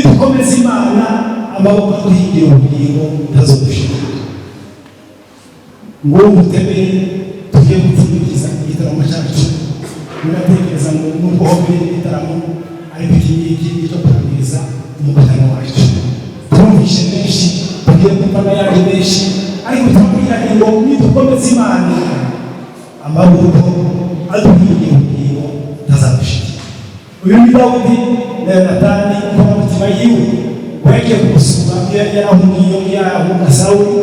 nidukomeza Imana amaboko aduhingira ubugingo ntazodushira. Ngo mutebe tugiye gupfundikira igitaramo cyacu. Muratekereza ngo nubwo hobe igitaramo ariko iki cyo kurangiza umukutano wacu. Twumvishe benshi tugiye kumva yaje benshi ariko twabwira ngo nidukomeza Imana amaboko aduhingira ubugingo ntazodushira. Uyu ni Dawidi na Yonatani kwa mutima yiwe weke kusuma yarahungiye yaho Sawuli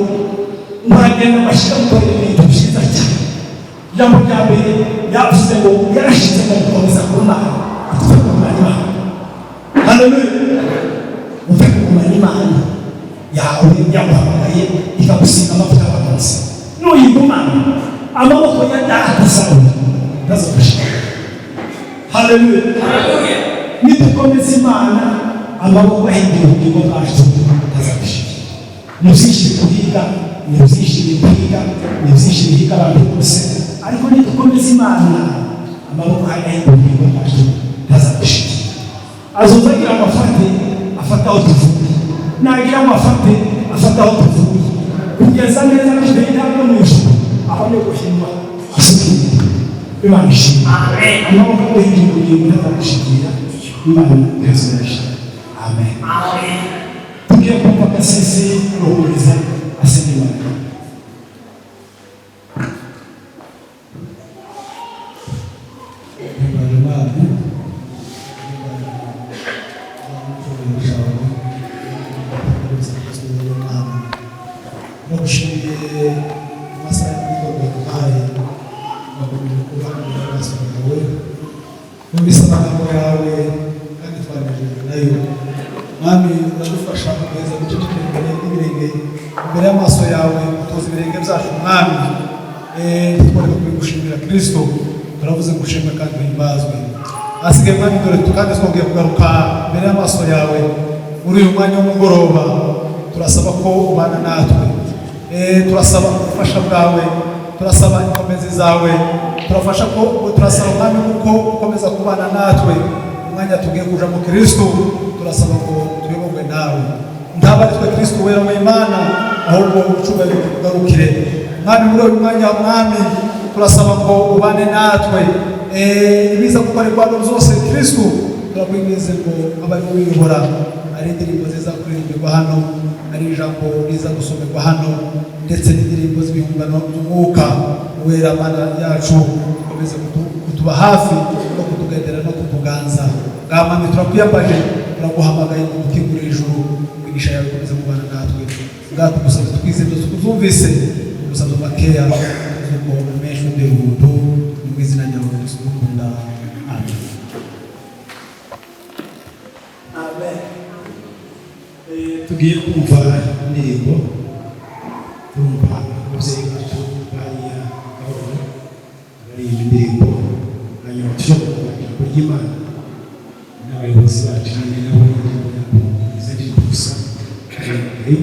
mwagenda mashika mukore ibintu byiza cyane. Jambo rya mbere yavuze ngo yarashize mu gukomeza Imana. Haleluya. Kumenya Imana yawe yamuhamagaye ikagusiga amavuta y'abanzi. Nuyiguma amaboko ya data Sawuli ntazofasha. Haleluya. Haleluya. Nidukomeza Imana amaboko ahinduye ubugingo bwacu ntazofasha. Muzishi kuhiga, muzishi kwiga, muzishi bihiga abantu bose ariko nidukomeza Imana amaboko ahinduye ubugingo bwacu ntazofasha. Azozagira amafate afataho tuvuye. Nagira amafate afataho tuvuye. Kugeza neza kugenda no mwisho abone gushimwa asubira. Imana ishimwe. Amen. Amaboko ahinduye ubugingo ntazofasha. Imana yazesha. Amen. Amen. Tugiye kumva kasisi rohuriza asema Mami ndagufasha kugeza guceceka ibirenge imbere y'amaso yawe utoza ibirenge byacu mwami twari gushimira Kristo turavuze gushimira kandi himbazwe asigaye mwami dore tukandi twongeye kugaruka imbere y'amaso yawe muri uyu mwanya w'umugoroba turasaba ko ubana natwe turasaba ubufasha bwawe turasaba inkomezi zawe turasaba mwami kuko ukomeza kubana natwe umwanya tugiye kuja mu Kristo turasaba ngo tuyoborwe nawe ntabari twe Kristo wera mu Imana ahubwo ucubahiro kugarukire mwami muri uyu mwanya mwami turasaba ngo ubane natwe ibiza gukorerwa byose Kristo turakwinginze ngo abari wiyobora ari indirimbo ziza kuririmbirwa hano ari ijambo riza gusomerwa hano ndetse n'indirimbo z'ibihumbano by'umwuka wera Mana yacu ukomeze kutuba hafi no kutugendera no kutuganza Mwami turakwiyambaje turaguhamagaye mu mutima ijuru imigisha yawe ikomeze kubana natwe ngaho tugusaba twize byose tuzumvise tugusaba makeya zuko umeshe ubuntu mu izina ryawe Yesu dukunda amen. Amen. Tugiye kumva indirimbo tumva ababyeyi bacu bariya bari indirimbo hanyuma tushobora ijambo ry'Imana n'abayobozi bacu n'izindi gusa kandi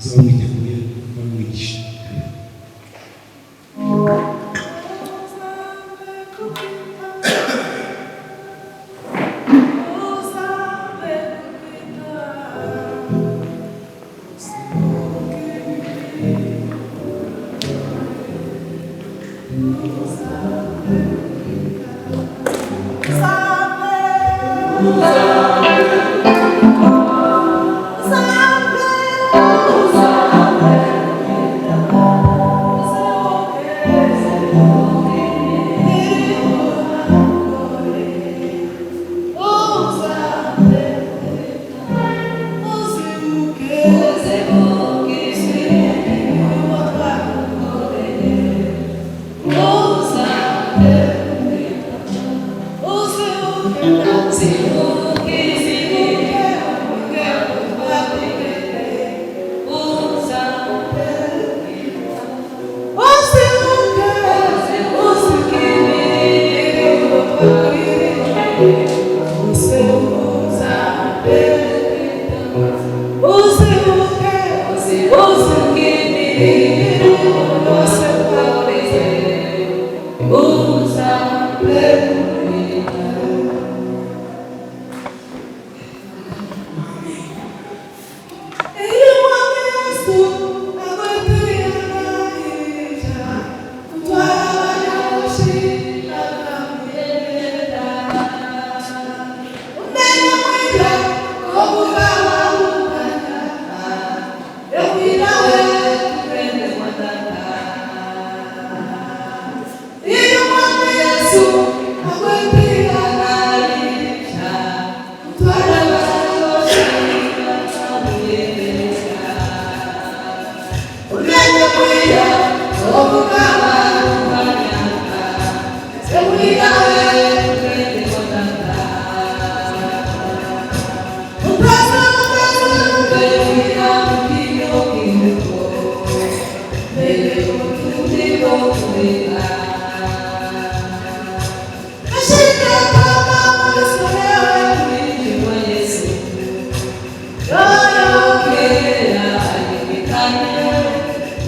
z'abamwiteguye bamwigisha.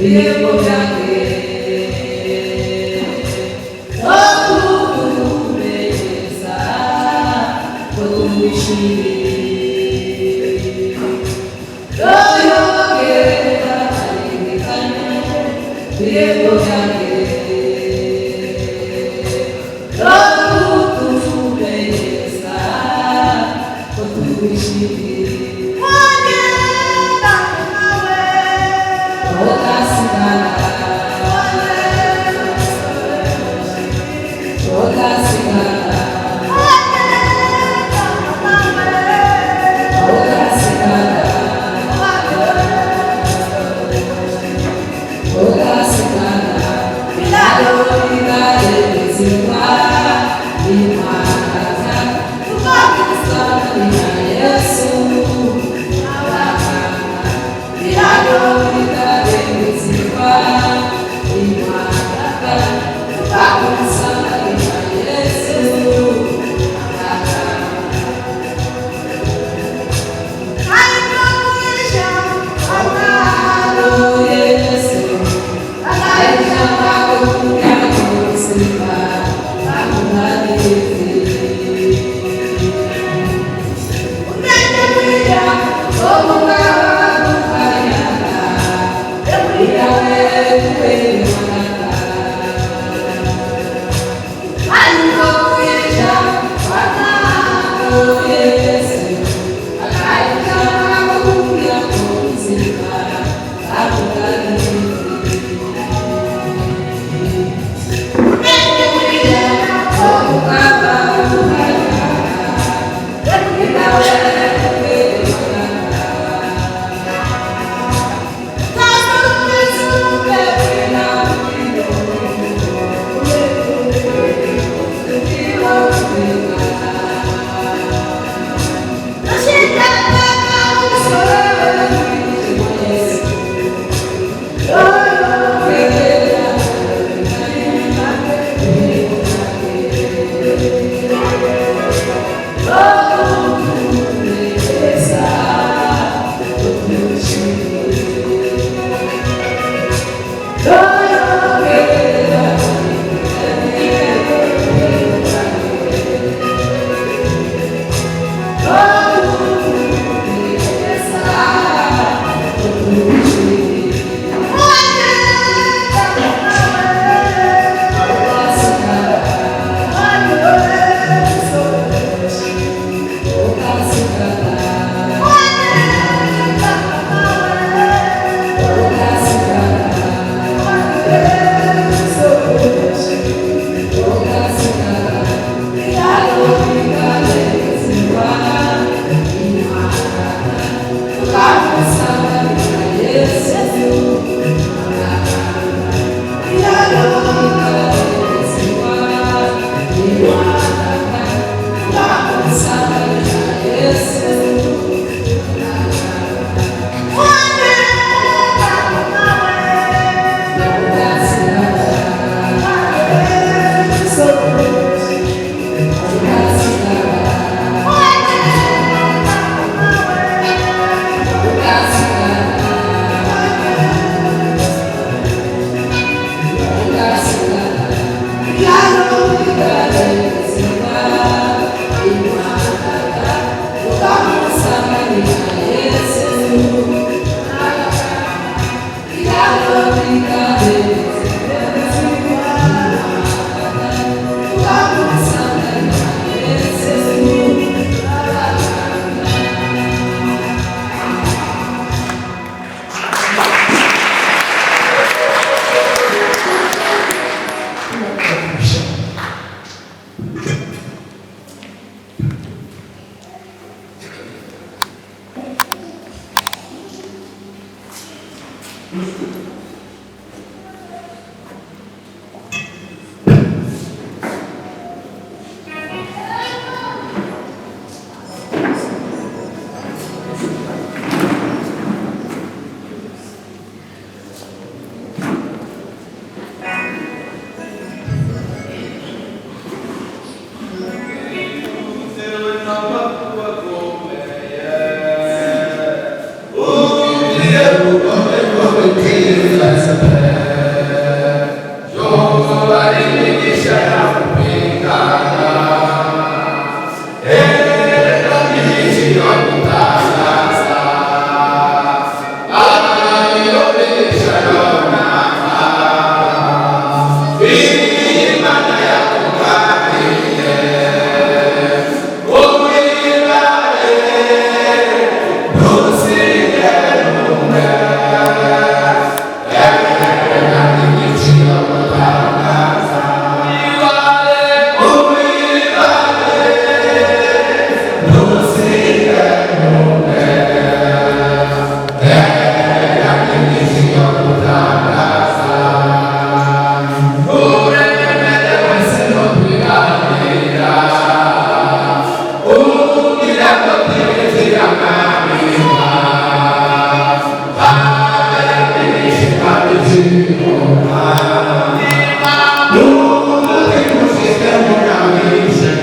Ungefähr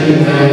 Yeah.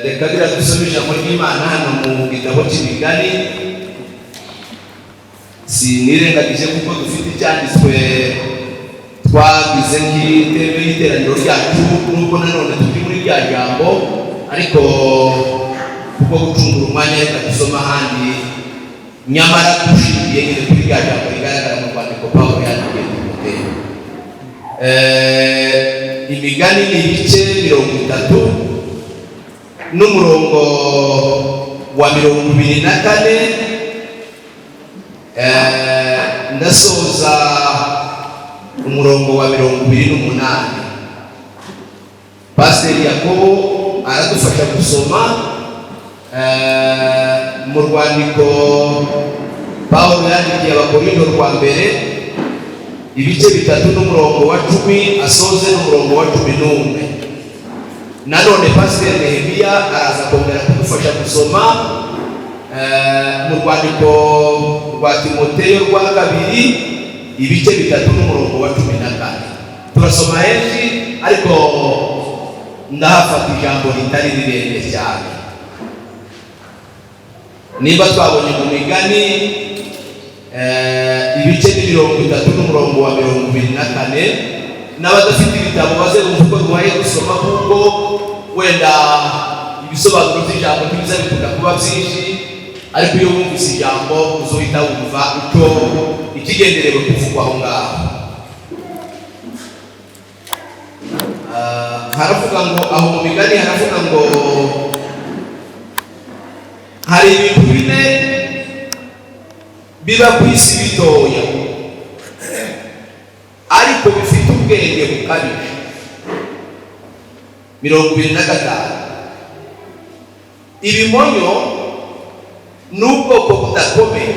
reka gira dusome ijambo ry'Imana hano mu gitabo cy'Imigani. Sinirengagije kuko dufite icyanditswe twagize nk'iteme y'iteraniro ryacu, nubwo nanone turi muri rya jambo, ariko kuko gucungura umwanya reka dusoma ahandi, nyamara dushingiye nyine kuri rya jambo rigaragara mu rwandiko Pawulo yandikiye Timoteyo. Imigani ni ibice 30 n'umurongo wa 24, ndasoza umurongo wa 28. Pasiteri Yakobo aradufasha gusoma mu rwandiko Pawulo yandikiye Abakorinto rwa mbere ibice 3 n'umurongo wa 10 asoze n'umurongo wa 11. Nanone Pasiteri Nehemiya araza kongera kudufasha gusoma mu rwandiko rwa Timoteyo rwa kabiri ibice 3 n'umurongo wa 14. Turasoma henshi ariko ndahafata ijambo ritari rirerire cyane. Niba twabonye mu Migani ibice 30 n'umurongo wa 24, n'abadafite ibitabo baze uko duhaye gusoma, kuko wenda ibisobanuro by'ijambo ntibiza bikunda kuba byinshi, ariko iyo wumvise ijambo uzohita wumva icyo ikigenderewe kuvugwa aho ngaho. Haravuga ngo aho mu Migani haravuga ngo hari ibintu bine biba ku isi bitoya ariko bifite ubwenge bukabije. 25. Ibimonyo n'ubwoko budakomeye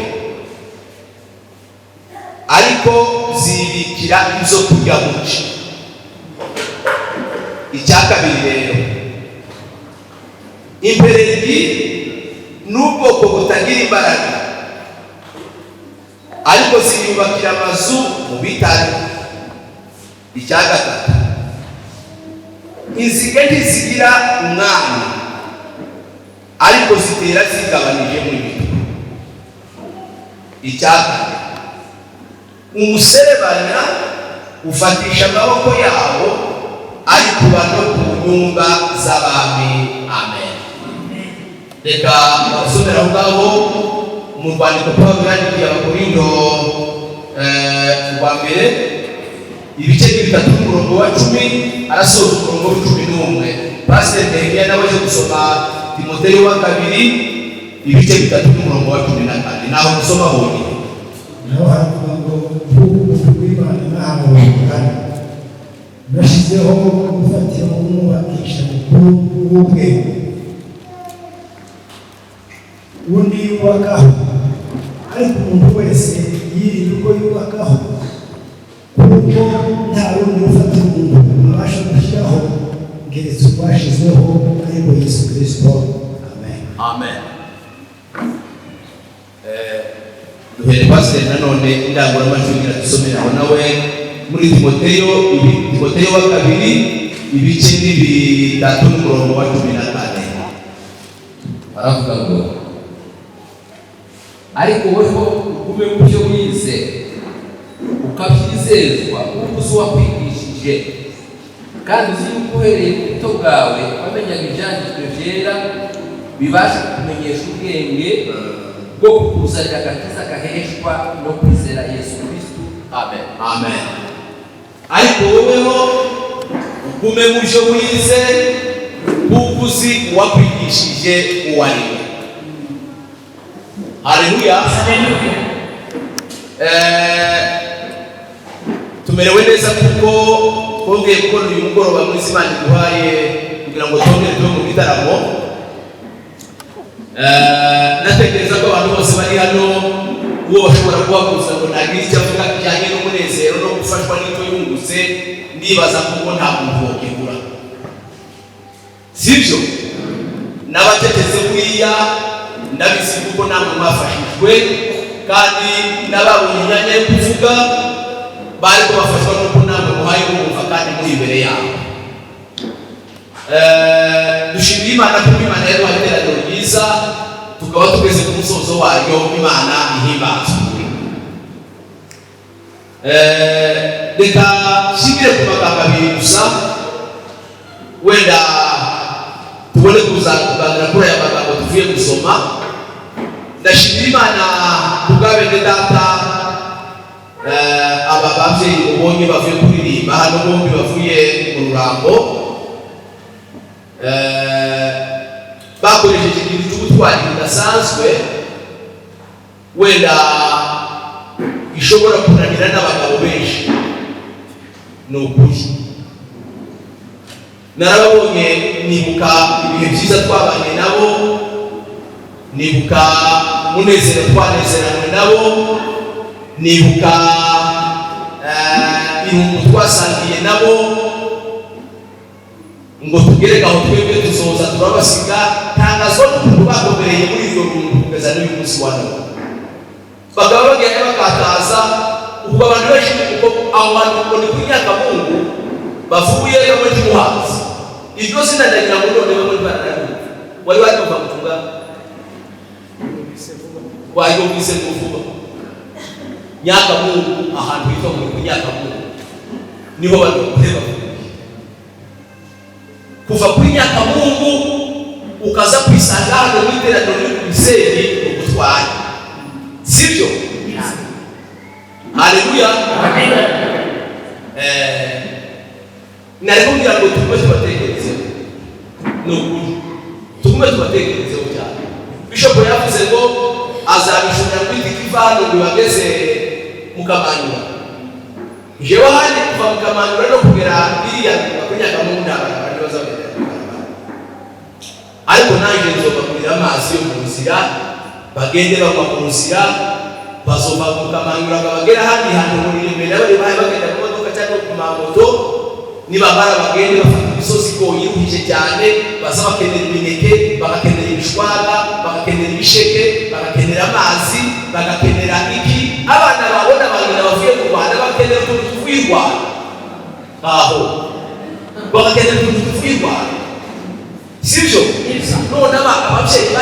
ariko zibikira izo kurya muci. 2. rero, impereryi n'ubwoko butagira imbaraga ariko ziyubakira amazu mu bitare. 3. inzige ntizigira umwami ariko zitera zigabanije mu ibintu. 4. umuserebanya ufatisha amaboko yabo ariko bano ku nyumba z'abami. Amen. Reka basomera ngaho mu rwandiko Pawulo yandikiye Abakorinto rwa mbere ibice 3 n'umurongo wa 10 arasoza umurongo wa 11. Pasiteri Nehemiya nawe aje gusoma Timoteyo wa kabiri ibice 3 n'umurongo wa 14. Naho gusoma honyine. Naho haravuga ngo umuntu w'Imana nahawe kandi nashyizeho gufatira umwubakisha mukuru w'ubwenge, undi yubakaho, ariko umuntu wese yirinda uko yubakaho, kuko nta wundi ufatira umuntu abasha gushyiraho ngeretse twashyizeho ariko Yesu Kristo. Amen. Amen. Duhere Pasiteri nanone indangururamajwi ngira dusomera nawe muri Timoteyo wa kabiri ibice 3 n'umurongo wa 14. Aravuga ngo ariko weho ugume mu byo wize ukabyizezwa kuko uzi wakwigishije, kandi uzi yuko uhereye mu buto bwawe wamenyaga ibyanditswe byera bibasha kumenyesha ubwenge bwo kukuzanira agakiza gaheshwa no kwizera Yesu Kristo. Amen. Amen. Ariko woweho ugume mu byo wize kuko uzi uwakwigishije uwo ari we. Haleluya. Tumerewe neza kuko twongeye kubona uyu mugoroba muri Imana iduhaye kugira ngo twongere tube mu gitaramo. Natekereza ko abantu bose bari hano uwo bashobora kubakuza ngo ntagira icyo avuga kijyanye n'umunezero no gufashwa n'icyo yungutse, ndibaza kuko nta muntu wokigura, sibyo? N'abateteze buriya ndabizi kuko namwe mwafashijwe, kandi n'ababonye imyanya yo kuvuga bari kubafashwa n'uko namwe muhaye kumva kandi muri imbere yabo. Dushimira Imana kuko Imana yari wateranye ryiza tukaba tugeze ku musozo wayo Imana ihimbazwe. Reka shimire ku magambo abiri gusa wenda tubone kuzaganira kuri aya magambo tuvuye gusoma. Ndashimira Imana kubw'abene data aba bavyeyi ubonye bavuye kuririmba hano bombi bavuye mu Rurambo bakoresheje ikintu cy'ubutwari budasanzwe wenda ishobora kunanira n'abagabo benshi. Ni ukuri narababonye, nibuka ibihe byiza twabanye nabo, nibuka umunezero twanezeranywe nabo, nibuka irungu twasangiye nabo, ngo tugere aho twebwe tuzoza turabasiga. Tangazwa n'ukuntu bagobereye muri iyo rungu kugeza n'uyu munsi wa none. Bagaba bagenda bakataza ubwo abantu benshi kuko aho hantu ngo ni ku Nyakamungu bavuye bamwe Muhazi. Iryo zina ndagira ngo none bamwe barananiwe. Wari watumva kuvuga wayumvise kuvuga Nyakamungu, ahantu hitwa muri ku Nyakamungu niho bari kureba. Kuva kuri Nyakamungu ukaza kwisanga hano mu iteraniro ry'Imiseri ubutwari, sibyo? Haleluya, amen. Nariko ngira ngo tume tubatekerezeho, n'ukuri tume tubatekerezeho cyane. Bishop yavuze ngo azabishobora kwitika ivano ngo bageze mu Kamanyura. Jewe handi kuva mu Kamanyura no kugera iriya kuri Nyakamungu n'abandi bazabera, ariko nanjye nzobagurira amazi yo mu nzira bagende bagwa mu nzira, bazova mu Kamanyura bagera handi hantu muri imbere bari bagenda mu modoka cyangwa ku mamoto, nibamara bagende bafata imisozi ko yiruhije cyane, baza bakenera imineke, bagakenera ibishwaga, bagakenera ibisheke, bagakenera amazi, bagakenera iki. Abana babona bagenda bavuye mu Rwanda bakenera utuntu tuvuye i Rwanda, aho bagakenera utuntu tuvuye i Rwanda, sibyo? None ababyeyi